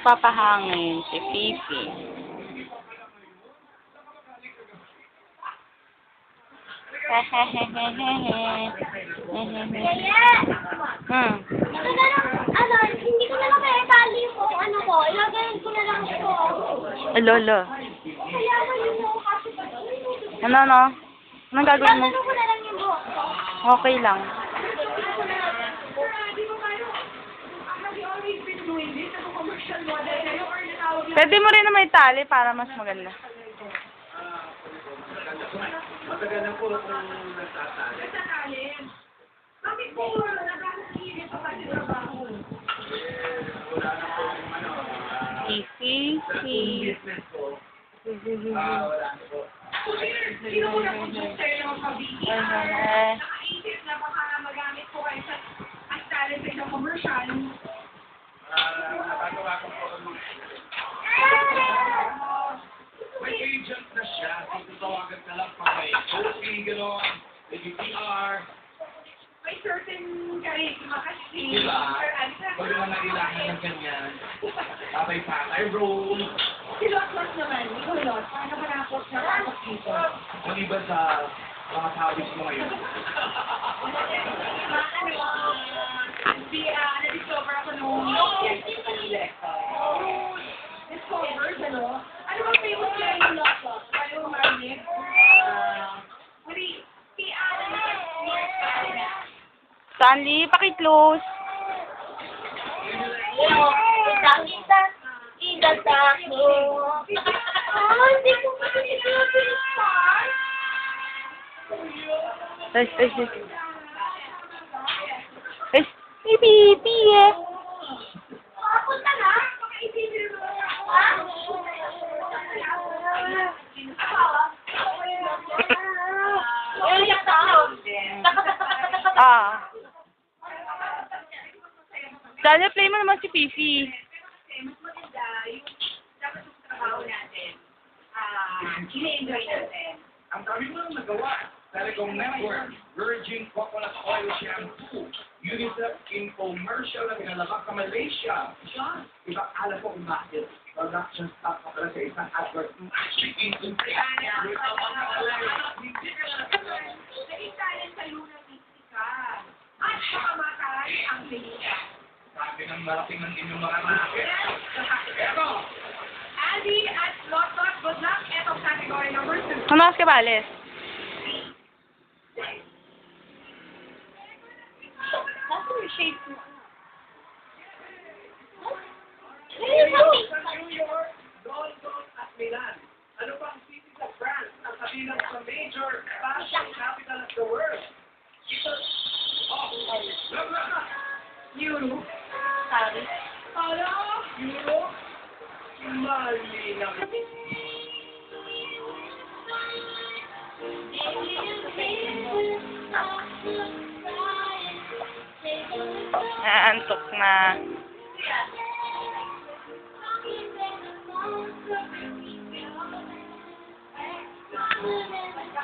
Papahangin si Fifi. Ano, hindi ko na lang kaya tali yung ano ko. Ilagay ko na lang ito. Lolo. Kailangan yung buhok kasi pag Ano? Anong gagawin mo? ko na lang yung buhok ko. Okay lang. Pwede mo rin na may tali para mas maganda. Matagal na po kung nagtatali. Bakit po nagkakakilit pa sa trabaho? Wala na po ano. Fifi. Business ko. Wala na po. Sino ko na kung sir ng pag-BTR? Nakaisip na baka magamit ko kayo sa talent sa isang commercial. Nakagawa ko po ang mga may agent na siya. Kung tutawagan ka lang pa may OP, gano'n, ABTR. May certain charisma kasi. Diba? Pag naman nailangan ng ganyan, patay role. Si Lot naman, ikaw Lot, paano ka nakapos dito? Maliban sa mga hobbies mo ngayon. Na-discover ako nung Manila. Discover, ano? Ano bang famous kaya yung Lot? Ano yung Marlene? Si Stanley, paki-close. Hindi ko pa sinabi yung part. May Fifi eh. Papunta na? Makaisipin mo. Dahil play mo naman si Fifi. Mas maganda yung dapat yung trabaho natin. Ina-enjoy natin. Ang dami mo nang nagawa. Telecom Network, Virgin Coconut Oil Shampoo, UNICEF Infomercial na pinalabas sa Malaysia. Siya, iba alam ko kung bakit. Production staff ka pala sa isang advert. Naging talent sa Luna Mystica. At makamakay ang Luna. sabi ng malaking ng inyong mga market. Eto! Andy at Lot, good luck. Ito category number 2. Mamas ka bales. That's your shape. New York, London at Milan. Ano pa ang city sa France ang kabilang sa major fashion capital of the world? Euro. Sorry. Para. Euro? Mali lang. Naantok na.